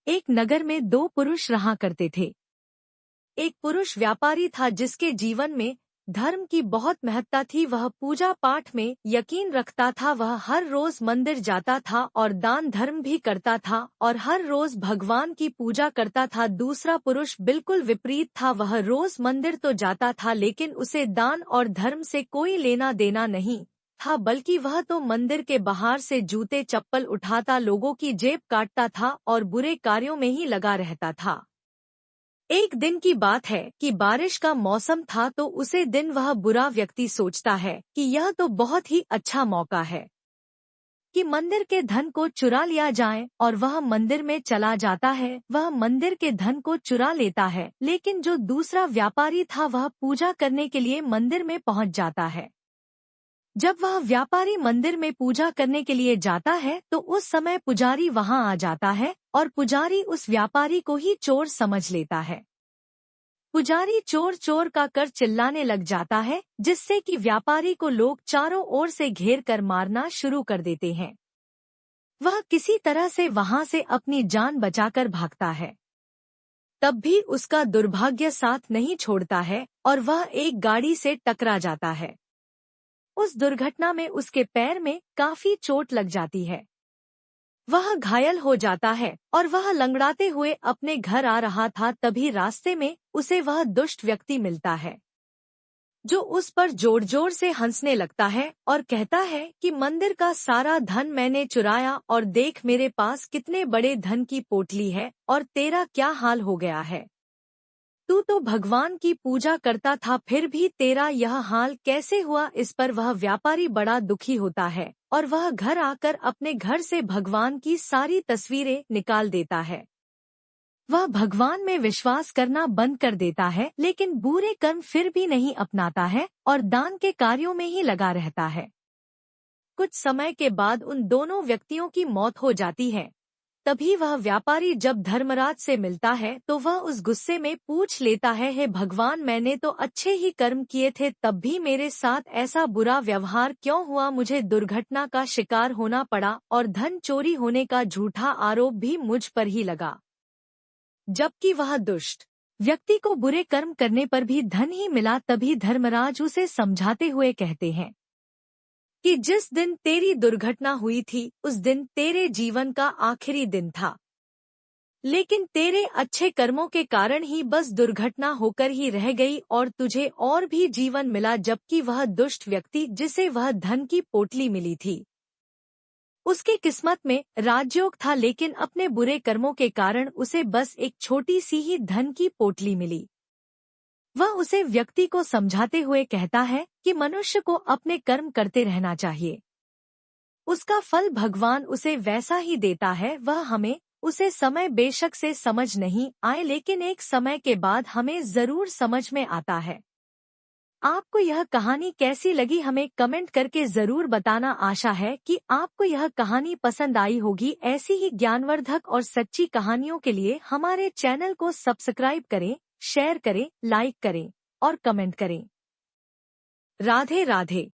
एक नगर में दो पुरुष रहा करते थे। एक पुरुष व्यापारी था जिसके जीवन में धर्म की बहुत महत्ता थी। वह पूजा पाठ में यकीन रखता था। वह हर रोज मंदिर जाता था और दान धर्म भी करता था और हर रोज भगवान की पूजा करता था। दूसरा पुरुष बिल्कुल विपरीत था। वह रोज मंदिर तो जाता था लेकिन उसे दान और धर्म से कोई लेना देना नहीं था, बल्कि वह तो मंदिर के बाहर से जूते चप्पल उठाता, लोगों की जेब काटता था और बुरे कार्यों में ही लगा रहता था। एक दिन की बात है कि बारिश का मौसम था, तो उसे दिन वह बुरा व्यक्ति सोचता है कि यह तो बहुत ही अच्छा मौका है कि मंदिर के धन को चुरा लिया जाए, और वह मंदिर में चला जाता है। वह मंदिर के धन को चुरा लेता है, लेकिन जो दूसरा व्यापारी था वह पूजा करने के लिए मंदिर में पहुंच जाता है। जब वह व्यापारी मंदिर में पूजा करने के लिए जाता है तो उस समय पुजारी वहां आ जाता है और पुजारी उस व्यापारी को ही चोर समझ लेता है। पुजारी चोर चोर का कर चिल्लाने लग जाता है, जिससे कि व्यापारी को लोग चारों ओर से घेर कर मारना शुरू कर देते हैं। वह किसी तरह से वहां से अपनी जान बचाकर भागता है। तब भी उसका दुर्भाग्य साथ नहीं छोड़ता है और वह एक गाड़ी से टकरा जाता है। उस दुर्घटना में उसके पैर में काफी चोट लग जाती है। वह घायल हो जाता है और वह लंगड़ाते हुए अपने घर आ रहा था। तभी रास्ते में उसे वह दुष्ट व्यक्ति मिलता है, जो उस पर जोर जोर से हंसने लगता है और कहता है कि मंदिर का सारा धन मैंने चुराया और देख मेरे पास कितने बड़े धन की पोटली है और तेरा क्या हाल हो गया है। तू तो भगवान की पूजा करता था, फिर भी तेरा यह हाल कैसे हुआ। इस पर वह व्यापारी बड़ा दुखी होता है और वह घर आकर अपने घर से भगवान की सारी तस्वीरें निकाल देता है। वह भगवान में विश्वास करना बंद कर देता है, लेकिन बुरे कर्म फिर भी नहीं अपनाता है और दान के कार्यों में ही लगा रहता है। कुछ समय के बाद उन दोनों व्यक्तियों की मौत हो जाती है। तभी वह व्यापारी जब धर्मराज से मिलता है तो वह उस गुस्से में पूछ लेता है, हे भगवान, मैंने तो अच्छे ही कर्म किए थे, तब भी मेरे साथ ऐसा बुरा व्यवहार क्यों हुआ। मुझे दुर्घटना का शिकार होना पड़ा और धन चोरी होने का झूठा आरोप भी मुझ पर ही लगा। जबकि वह दुष्ट व्यक्ति को बुरे कर्म करने पर भी धन ही मिला। तभी धर्मराज उसे समझाते हुए कहते हैं कि जिस दिन तेरी दुर्घटना हुई थी उस दिन तेरे जीवन का आखिरी दिन था, लेकिन तेरे अच्छे कर्मों के कारण ही बस दुर्घटना होकर ही रह गई और तुझे और भी जीवन मिला। जबकि वह दुष्ट व्यक्ति जिसे वह धन की पोटली मिली थी, उसकी किस्मत में राजयोग था, लेकिन अपने बुरे कर्मों के कारण उसे बस एक छोटी सी ही धन की पोटली मिली। वह उसे व्यक्ति को समझाते हुए कहता है कि मनुष्य को अपने कर्म करते रहना चाहिए, उसका फल भगवान उसे वैसा ही देता है। वह हमें उसे समय बेशक से समझ नहीं आए, लेकिन एक समय के बाद हमें जरूर समझ में आता है। आपको यह कहानी कैसी लगी हमें कमेंट करके जरूर बताना। आशा है कि आपको यह कहानी पसंद आई होगी। ऐसी ही ज्ञानवर्धक और सच्ची कहानियों के लिए हमारे चैनल को सब्सक्राइब करें, शेयर करें, लाइक करें और कमेंट करें। राधे राधे।